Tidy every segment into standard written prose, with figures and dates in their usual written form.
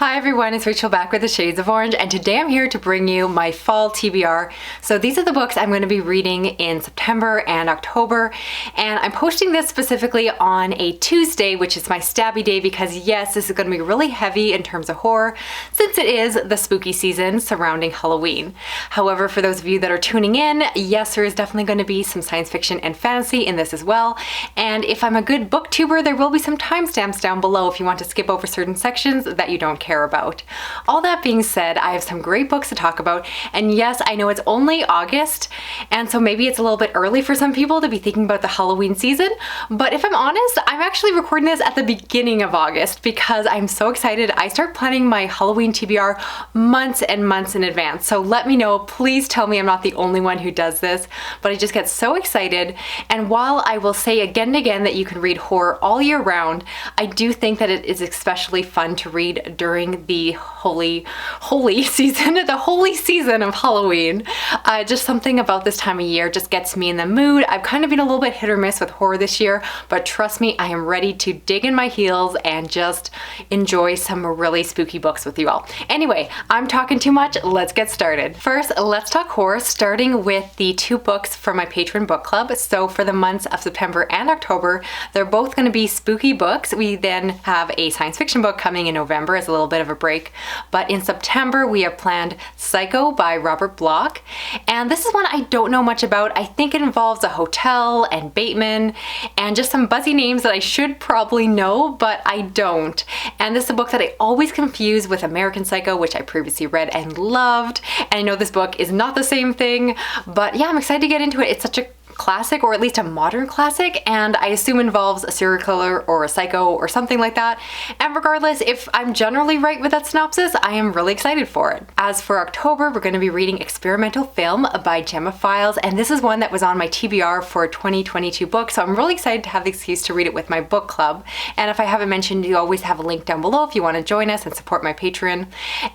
Hi everyone, it's Rachel back with the Shades of Orange, and today I'm here to bring you my fall TBR. So these are the books I'm going to be reading in September and October, and I'm posting this specifically on a Tuesday, which is my stabby day, because yes, this is going to be really heavy in terms of horror, since it is the spooky season surrounding Halloween. However, for those of you that are tuning in, yes, there is definitely going to be some science fiction and fantasy in this as well, and if I'm a good booktuber, there will be some timestamps down below if you want to skip over certain sections that you don't care about. All that being said, I have some great books to talk about, and yes, I know it's only August, and so maybe it's a little bit early for some people to be thinking about the Halloween season, but if I'm honest, I'm actually recording this at the beginning of August because I'm so excited. I start planning my Halloween TBR months and months in advance, so let me know. Please tell me I'm not the only one who does this, but I just get so excited. And while I will say again and again that you can read horror all year round, I do think that it is especially fun to read during the holy season, the holy season of Halloween. Just something about this time of year just gets me in the mood. I've kind of been a little bit hit or miss with horror this year, but trust me, I am ready to dig in my heels and just enjoy some really spooky books with you all. Anyway, I'm talking too much. Let's get started. First, let's talk horror, starting with the two books from my Patron book club. So for the months of September and October, they're both going to be spooky books. We then have a science fiction book coming in November as a little bit of a break, but in September we have planned Psycho by Robert Bloch, and this is one I don't know much about. I think it involves a hotel and Bateman and just some buzzy names that I should probably know, but I don't. And this is a book that I always confuse with American Psycho, which I previously read and loved, and I know this book is not the same thing, but yeah, I'm excited to get into it. It's such a classic, or at least a modern classic, and I assume involves a serial killer or a psycho or something like that. And regardless, if I'm generally right with that synopsis, I am really excited for it. As for October, we're going to be reading Experimental Film by Gemma Files, and this is one that was on my TBR for 2022 book, so I'm really excited to have the excuse to read it with my book club. And if I haven't mentioned, you always have a link down below if you want to join us and support my Patreon.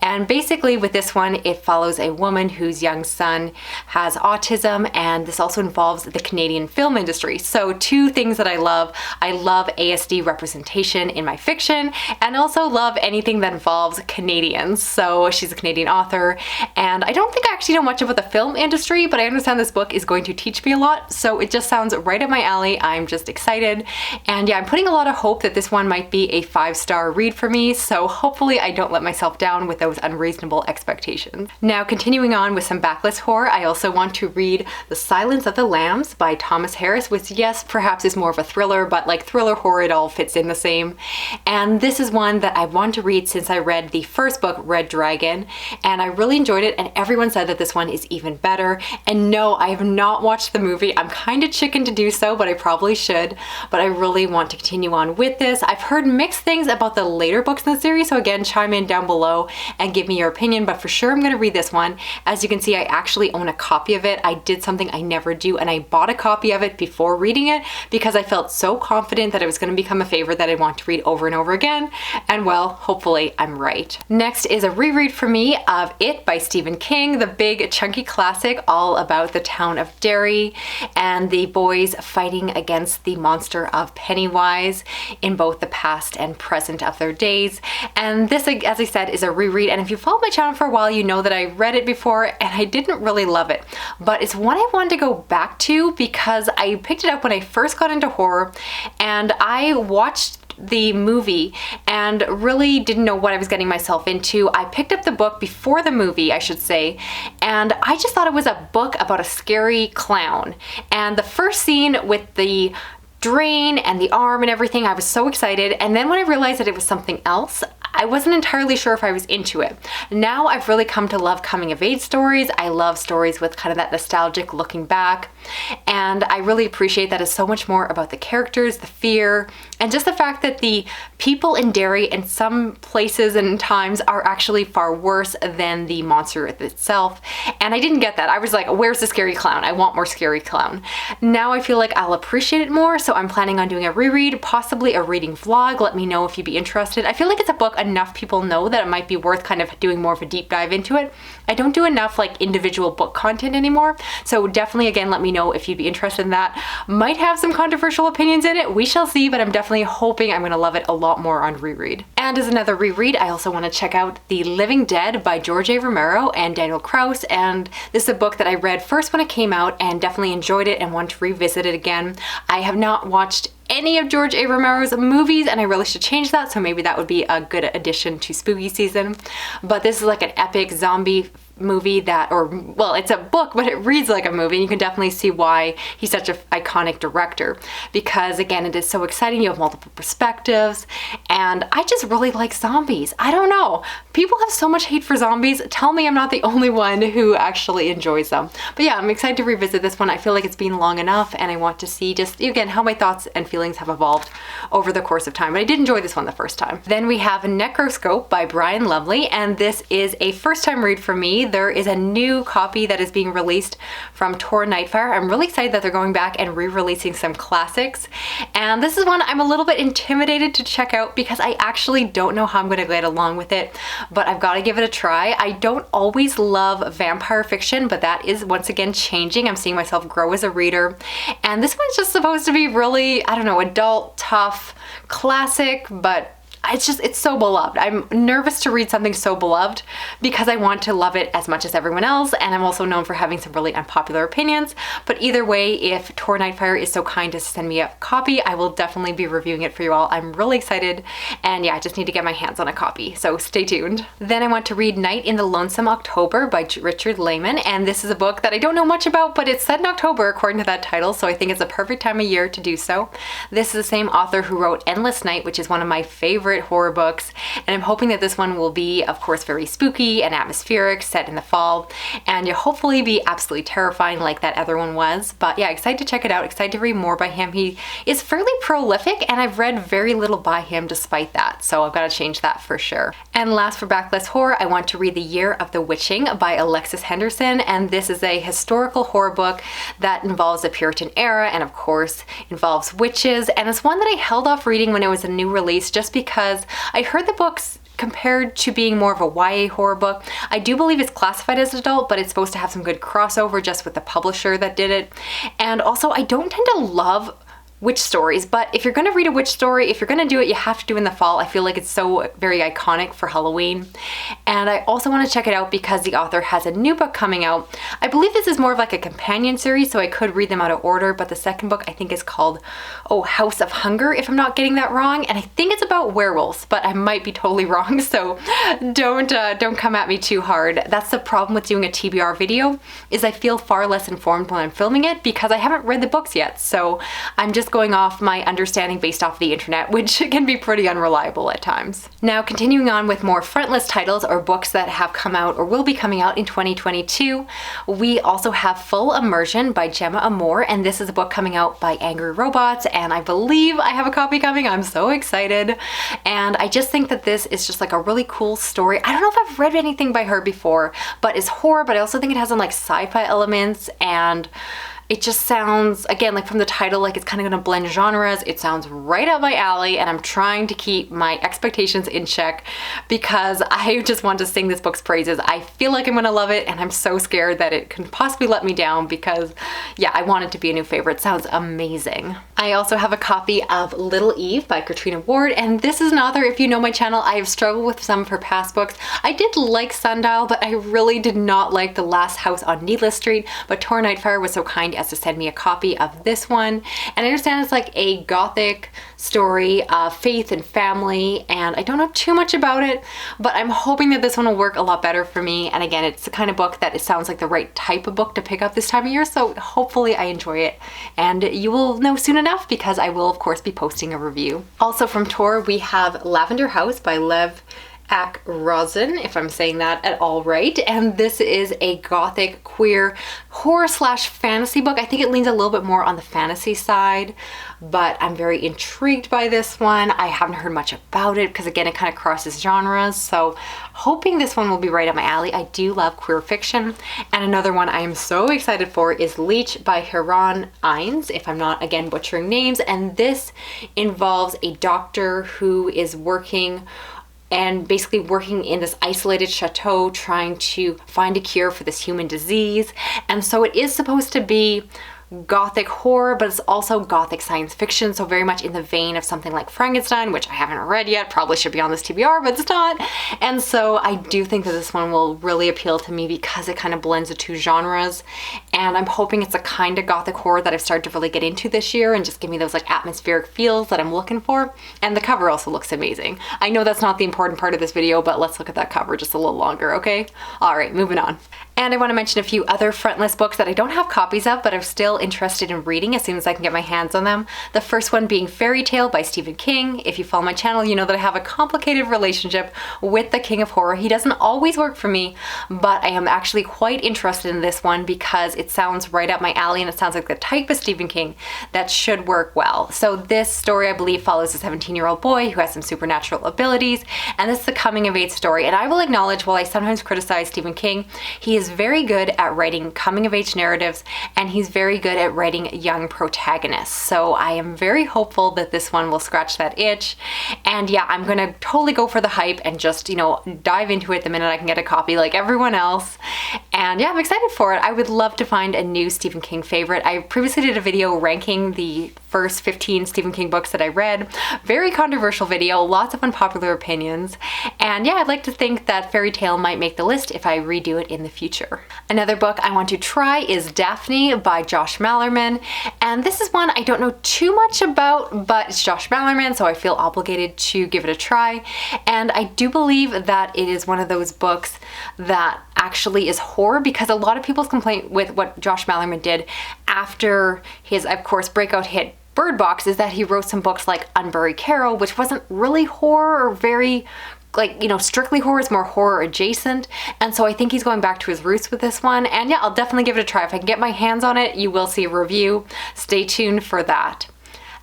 And basically with this one, it follows a woman whose young son has autism, and this also involves the Canadian film industry. So two things that I love ASD representation in my fiction, and also love anything that involves Canadians. So she's a Canadian author, and I don't think I actually know much about the film industry, but I understand this book is going to teach me a lot, so it just sounds right up my alley. I'm just excited, and yeah, I'm putting a lot of hope that this one might be a 5-star read for me, so hopefully I don't let myself down with those unreasonable expectations. Now, continuing on with some backlist horror, I also want to read The Silence of the Lambs by Thomas Harris, which yes, perhaps is more of a thriller, but like thriller horror, it all fits in the same. And this is one that I want to read since I read the first book, Red Dragon, and I really enjoyed it, and everyone said that this one is even better. And no, I have not watched the movie. I'm kind of chicken to do so, but I probably should. But I really want to continue on with this. I've heard mixed things about the later books in the series, so again, chime in down below and give me your opinion, but for sure I'm going to read this one. As you can see, I actually own a copy of it. I did something I never do, and I bought a copy of it before reading it because I felt so confident that it was going to become a favorite that I want to read over and over again, and well, hopefully I'm right. Next is a reread for me of It by Stephen King, the big chunky classic all about the town of Derry and the boys fighting against the monster of Pennywise in both the past and present of their days. And this, as I said, is a reread, and if you followed my channel for a while, you know that I read it before and I didn't really love it, but it's one I wanted to go back to because I picked it up when I first got into horror, and I watched the movie and really didn't know what I was getting myself into. I picked up the book before the movie, I should say, and I just thought it was a book about a scary clown. And the first scene with the drain and the arm and everything, I was so excited, and then when I realized that it was something else, I wasn't entirely sure if I was into it. Now I've really come to love coming of age stories. I love stories with kind of that nostalgic looking back, and I really appreciate that it's so much more about the characters, the fear, and just the fact that the people in Derry in some places and times are actually far worse than the monster itself. And I didn't get that. I was like, where's the scary clown? I want more scary clown. Now I feel like I'll appreciate it more, so I'm planning on doing a reread, possibly a reading vlog. Let me know if you'd be interested. I feel like it's a book enough people know that it might be worth kind of doing more of a deep dive into it. I don't do enough like individual book content anymore, so definitely again let me know if you'd be interested in that. Might have some controversial opinions in it, we shall see, but I'm definitely hoping I'm gonna love it a lot more on reread. And as another reread, I also want to check out The Living Dead by George A. Romero and Daniel Kraus, and this is a book that I read first when it came out and definitely enjoyed it and want to revisit it again. I have not watched any of George A. Romero's movies, and I really should change that, so maybe that would be a good addition to spooky season. But this is like an epic zombie movie that, or well, it's a book, but it reads like a movie, and you can definitely see why he's such an iconic director, because again, it is so exciting. You have multiple perspectives, and I just really like zombies. I don't know, people have so much hate for zombies. Tell me I'm not the only one who actually enjoys them. But yeah, I'm excited to revisit this one. I feel like it's been long enough, and I want to see just again how my thoughts and feelings have evolved over the course of time. But I did enjoy this one the first time. Then we have Necroscope by Brian Lovely, and this is a first time read for me. There is a new copy that is being released from Tor Nightfire. I'm really excited that they're going back and re-releasing some classics. And this is one I'm a little bit intimidated to check out because I actually don't know how I'm going to get along with it, but I've got to give it a try. I don't always love vampire fiction, but that is once again changing. I'm seeing myself grow as a reader. And this one's just supposed to be really, I don't know, adult, tough, classic, but it's so beloved. I'm nervous to read something so beloved because I want to love it as much as everyone else, and I'm also known for having some really unpopular opinions. But either way, if Tor Nightfire is so kind to send me a copy, I will definitely be reviewing it for you all. I'm really excited, and yeah, I just need to get my hands on a copy, so stay tuned. Then I want to read Night in the Lonesome October by Richard Lehman, and this is a book that I don't know much about, but it's set in October according to that title, so I think it's a perfect time of year to do so. This is the same author who wrote Endless Night, which is one of my favorite horror books, and I'm hoping that this one will be, of course, very spooky and atmospheric, set in the fall, and you'll hopefully be absolutely terrifying like that other one was. But yeah, excited to check it out, excited to read more by him. He is fairly prolific, and I've read very little by him despite that, so I've got to change that for sure. And last, for backlist horror, I want to read The Year of the Witching by Alexis Henderson, and this is a historical horror book that involves the Puritan era and of course involves witches, and it's one that I held off reading when it was a new release just because I heard the book's compared to being more of a YA horror book. I do believe it's classified as adult, but it's supposed to have some good crossover just with the publisher that did it. And also, I don't tend to love witch stories, but if you're gonna read a witch story, if you're gonna do it, you have to do in the fall. I feel like it's so very iconic for Halloween. And I also want to check it out because the author has a new book coming out. I believe this is more of like a companion series, so I could read them out of order, but the second book I think is called, House of Hunger, if I'm not getting that wrong, and I think it's about werewolves, but I might be totally wrong, so don't come at me too hard. That's the problem with doing a TBR video, is I feel far less informed when I'm filming it because I haven't read the books yet, so I'm just going off my understanding based off the internet, which can be pretty unreliable at times. Now, continuing on with more frontlist titles or books that have come out or will be coming out in 2022, we also have Full Immersion by Gemma Amor, and this is a book coming out by Angry Robots, and I believe I have a copy coming. I'm so excited, and I just think that this is just like a really cool story. I don't know if I've read anything by her before, but it's horror, but I also think it has some like sci-fi elements, and it just sounds, again, like from the title, like it's kind of gonna blend genres. It sounds right up my alley, and I'm trying to keep my expectations in check because I just want to sing this book's praises. I feel like I'm gonna love it, and I'm so scared that it can possibly let me down because, yeah, I want it to be a new favorite. It sounds amazing. I also have a copy of Little Eve by Katrina Ward, and this is an author, if you know my channel, I have struggled with some of her past books. I did like Sundial, but I really did not like The Last House on Needless Street, but Tor Nightfire was so kind as to send me a copy of this one. And I understand it's like a gothic story of faith and family, and I don't know too much about it, but I'm hoping that this one will work a lot better for me. And again, it's the kind of book that it sounds like the right type of book to pick up this time of year, so hopefully I enjoy it. And you will know soon enough because I will of course be posting a review. Also from Tor, we have Lavender House by Lev Rosen, if I'm saying that at all right. And this is a gothic queer horror slash fantasy book. I think it leans a little bit more on the fantasy side, but I'm very intrigued by this one. I haven't heard much about it because again, it kind of crosses genres. So hoping this one will be right up my alley. I do love queer fiction. And another one I am so excited for is Leech by Hiran Ines, if I'm not again butchering names. And this involves a doctor who is working in this isolated chateau trying to find a cure for this human disease. And so it is supposed to be gothic horror, but it's also gothic science fiction, so very much in the vein of something like Frankenstein, which I haven't read yet, probably should be on this TBR, but it's not. And so I do think that this one will really appeal to me because it kind of blends the two genres, and I'm hoping it's a kind of gothic horror that I've started to really get into this year and just give me those like atmospheric feels that I'm looking for. And the cover also looks amazing. I know that's not the important part of this video, but let's look at that cover just a little longer, okay? All right, moving on. And I want to mention a few other frontlist books that I don't have copies of, but I'm still interested in reading as soon as I can get my hands on them. The first one being Fairy Tale by Stephen King. If you follow my channel, you know that I have a complicated relationship with the King of Horror. He doesn't always work for me, but I am actually quite interested in this one because it sounds right up my alley and it sounds like the type of Stephen King that should work well. So this story, I believe, follows a 17-year-old boy who has some supernatural abilities, and this is a coming of age story. And I will acknowledge, while I sometimes criticize Stephen King, he is very good at writing coming of age narratives, and he's very good at writing young protagonists. So I am very hopeful that this one will scratch that itch. And yeah, I'm gonna totally go for the hype and just, you know, dive into it the minute I can get a copy like everyone else. And yeah, I'm excited for it. I would love to find a new Stephen King favorite. I previously did a video ranking the first 15 Stephen King books that I read. Very controversial video, lots of unpopular opinions. And yeah, I'd like to think that Fairy Tale might make the list if I redo it in the future. Another book I want to try is Daphne by Josh Malerman. And this is one I don't know too much about, but it's Josh Malerman, so I feel obligated to give it a try. And I do believe that it is one of those books that actually is horror, because a lot of people's complaint with what Josh Malerman did after his, of course, breakout hit Bird Box is that he wrote some books like Unbury Carol, which wasn't really horror or very like, you know, strictly horror, is more horror adjacent. And so I think he's going back to his roots with this one. And yeah, I'll definitely give it a try. If I can get my hands on it, you will see a review. Stay tuned for that.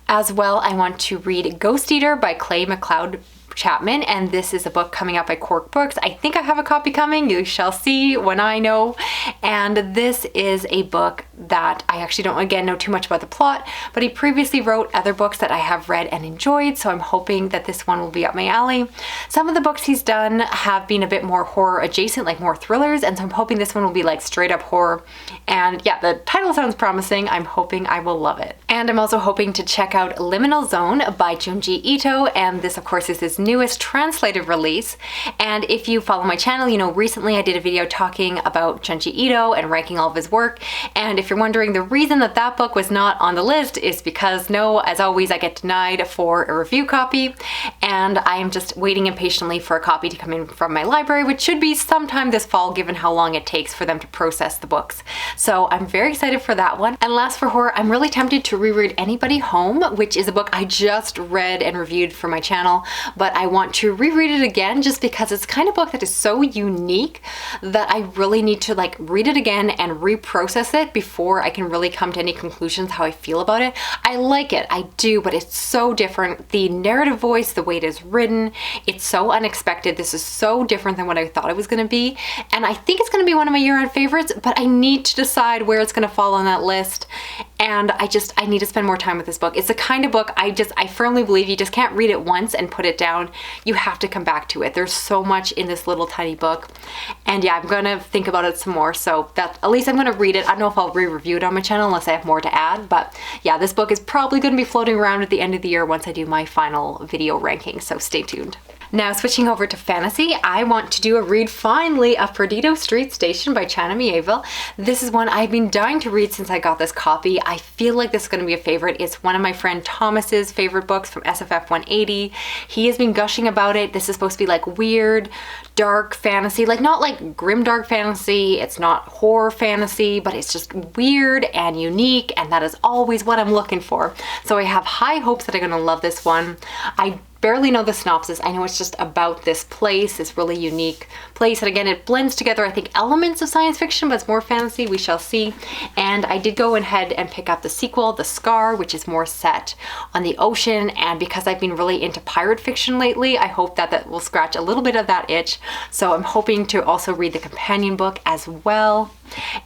As well, I want to read Ghost Eater by Clay McLeod Chapman, and this is a book coming out by Cork Books. I think I have a copy coming. You shall see when I know. And this is a book that I actually don't again know too much about the plot, but he previously wrote other books that I have read and enjoyed, so I'm hoping that this one will be up my alley. Some of the books he's done have been a bit more horror adjacent, like more thrillers, and so I'm hoping this one will be like straight up horror. And yeah, the title sounds promising. I'm hoping I will love it. And I'm also hoping to check out Liminal Zone by Junji Ito, and this of course is his newest translated release. And if you follow my channel, you know recently I did a video talking about Junji Ito and ranking all of his work. And if you're wondering, the reason that that book was not on the list is because, no, as always, I get denied for a review copy, and I am just waiting impatiently for a copy to come in from my library, which should be sometime this fall given how long it takes for them to process the books. So I'm very excited for that one. And last for horror, I'm really tempted to reread Anybody Home, which is a book I just read and reviewed for my channel, but I want to reread it again just because it's the kind of book that is so unique that I really need to like read it again and reprocess it before I can really come to any conclusions how I feel about it. I like it, I do, but it's so different. The narrative voice, the way it is written, it's so unexpected. This is so different than what I thought it was going to be, and I think it's going to be one of my year-end favorites, but I need to decide where it's going to fall on that list. And I need to spend more time with this book. It's the kind of book I firmly believe you just can't read it once and put it down. You have to come back to it. There's so much in this little tiny book. And yeah, I'm gonna think about it some more. So that at least I'm gonna read it. I don't know if I'll re-review it on my channel unless I have more to add. But yeah, this book is probably gonna be floating around at the end of the year once I do my final video ranking. So stay tuned. Now switching over to fantasy, I want to do a read finally of Perdido Street Station by Chana Mieville. This is one I've been dying to read since I got this copy. I feel like this is going to be a favorite. It's one of my friend Thomas's favorite books from SFF 180. He has been gushing about it. This is supposed to be like weird, dark fantasy, like not like grim dark fantasy. It's not horror fantasy, but it's just weird and unique, and that is always what I'm looking for. So I have high hopes that I'm going to love this one. I barely know the synopsis. I know it's just about this place, this really unique place. And again, it blends together, I think, elements of science fiction, but it's more fantasy. We shall see. And I did go ahead and pick up the sequel, The Scar, which is more set on the ocean. And because I've been really into pirate fiction lately, I hope that that will scratch a little bit of that itch. So I'm hoping to also read the companion book as well.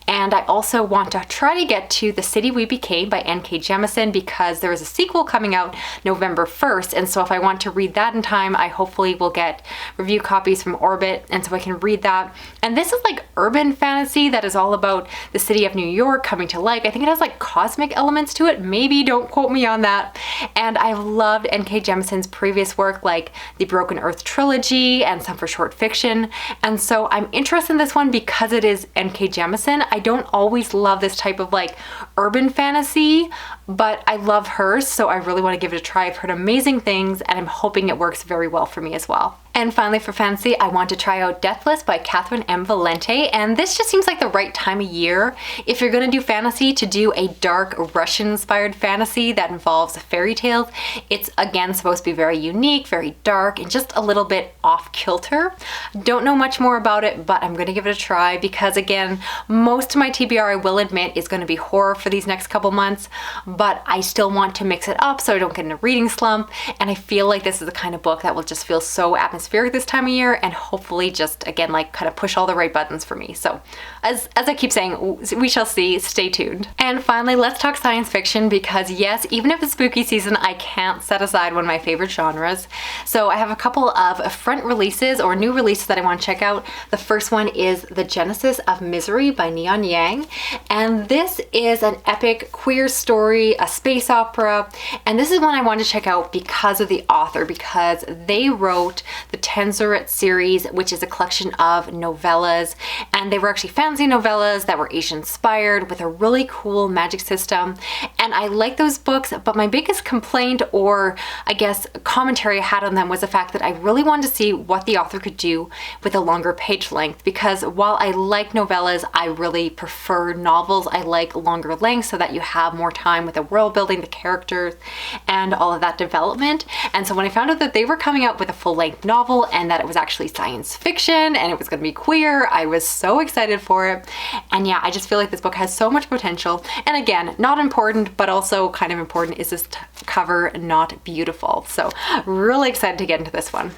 And I also want to try to get to The City We Became by N.K. Jemisin, because there is a sequel coming out November 1st. And so if I want to read that in time, I hopefully will get review copies from Orbit, and so I can read that. And this is like urban fantasy that is all about the city of New York coming to life. I think it has like cosmic elements to it. Maybe, don't quote me on that. And I've loved N.K. Jemisin's previous work, like the Broken Earth trilogy and some for short fiction. And so I'm interested in this one because it is N.K. Jemisin. I don't always love this type of like urban fantasy, but I love hers, so I really want to give it a try. I've heard amazing things, and I'm hoping it works very well for me as well. And finally, for fantasy, I want to try out Deathless by Catherine M. Valente, and this just seems like the right time of year if you're going to do fantasy, to do a dark Russian-inspired fantasy that involves fairy tales. It's again supposed to be very unique, very dark, and just a little bit off-kilter. Don't know much more about it, but I'm going to give it a try because, again, most of my TBR, I will admit, is going to be horror for these next couple months, but I still want to mix it up so I don't get in a reading slump, and I feel like this is the kind of book that will just feel so atmospheric this time of year, and hopefully just, again, like kind of push all the right buttons for me. So as I keep saying, we shall see. Stay tuned. And finally, let's talk science fiction, because yes, even if it's spooky season, I can't set aside one of my favorite genres. So I have a couple of front releases or new releases that I want to check out. The first one is The Genesis of Misery by Neon Yang, and this is an epic queer story, a space opera, and this is one I wanted to check out because of the author, because they wrote the Tenzoret series, which is a collection of novellas, and they were actually fantasy novellas that were Asian inspired with a really cool magic system. And I like those books, but my biggest complaint, or I guess commentary I had on them, was the fact that I really wanted to see what the author could do with a longer page length, because while I like novellas, I really prefer novels. I like longer lengths so that you have more time with the world building, the characters, and all of that development. And so when I found out that they were coming out with a full-length novel and that it was actually science fiction and it was going to be queer, I was so excited for it. And yeah, I just feel like this book has so much potential. And again, not important, but also kind of important, is this cover not beautiful? So really excited to get into this one.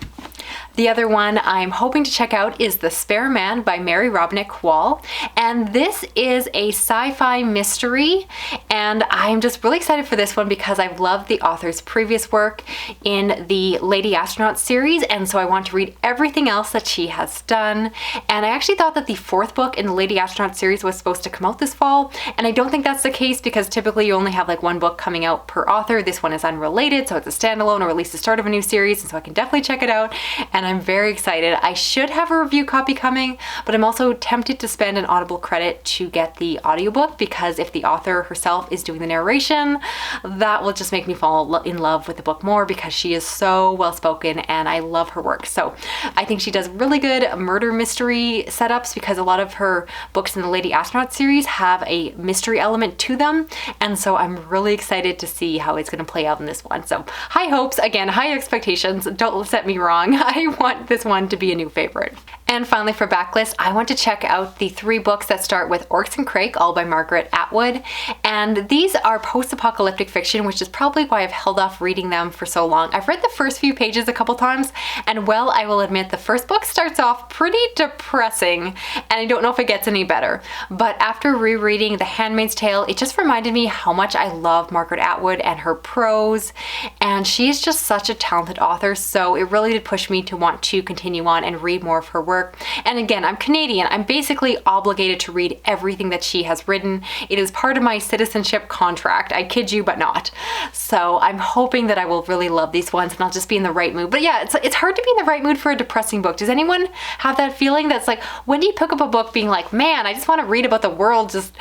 The other one I'm hoping to check out is The Spare Man by Mary Robnick Wall, and this is a sci-fi mystery, and I'm just really excited for this one because I've loved the author's previous work in the Lady Astronaut series, and so I want to read everything else that she has done. And I actually thought that the fourth book in the Lady Astronaut series was supposed to come out this fall, and I don't think that's the case because typically you only have like one book coming out per author. This one is unrelated, so it's a standalone, or at least the start of a new series, and so I can definitely check it out. And I'm very excited. I should have a review copy coming, but I'm also tempted to spend an Audible credit to get the audiobook, because if the author herself is doing the narration, that will just make me fall in love with the book more, because she is so well spoken and I love her work. So I think she does really good murder mystery setups, because a lot of her books in the Lady Astronaut series have a mystery element to them, and so I'm really excited to see how it's going to play out in this one. So high hopes, again, high expectations. Don't set me wrong. I want this one to be a new favorite. And finally, for backlist, I want to check out the 3 books that start with Orcs and Craig, all by Margaret Atwood. And these are post-apocalyptic fiction, which is probably why I've held off reading them for so long. I've read the first few pages a couple times, and well, I will admit the first book starts off pretty depressing, and I don't know if it gets any better. But after rereading The Handmaid's Tale, it just reminded me how much I love Margaret Atwood and her prose, and she is just such a talented author, so it really did push me to want to continue on and read more of her work. And again, I'm Canadian. I'm basically obligated to read everything that she has written. It is part of my citizenship contract. I kid you, but not. So I'm hoping that I will really love these ones and I'll just be in the right mood. But yeah, it's hard to be in the right mood for a depressing book. Does anyone have that feeling? That's like, when do you pick up a book being like, man, I just want to read about the world just,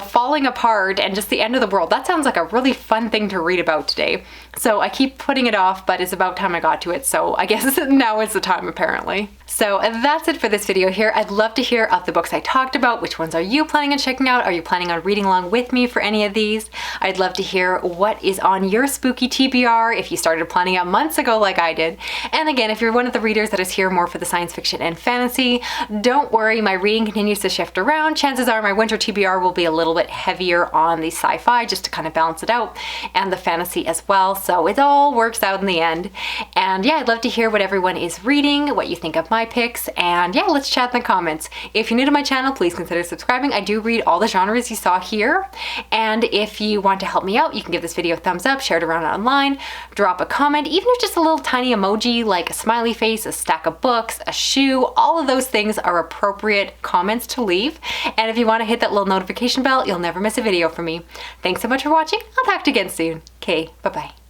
falling apart and just the end of the world? That sounds like a really fun thing to read about today. So I keep putting it off, but it's about time I got to it. So I guess now is the time, apparently. So that's it for this video here. I'd love to hear of the books I talked about. Which ones are you planning on checking out? Are you planning on reading along with me for any of these? I'd love to hear what is on your spooky TBR if you started planning out months ago like I did. And again, if you're one of the readers that is here more for the science fiction and fantasy, don't worry, my reading continues to shift around. Chances are my winter TBR will be a little bit heavier on the sci-fi just to kind of balance it out, and the fantasy as well. So it all works out in the end. And yeah, I'd love to hear what everyone is reading, what you think of my picks, and yeah, let's chat in the comments. If you're new to my channel, please consider subscribing. I do read all the genres you saw here. And if you want to help me out, you can give this video a thumbs up, share it around online, drop a comment, even if just a little tiny emoji like a smiley face, a stack of books, a shoe, all of those things are appropriate comments to leave. And if you want to hit that little notification bell, you'll never miss a video from me. Thanks so much for watching. I'll talk to you again soon. Okay, bye-bye.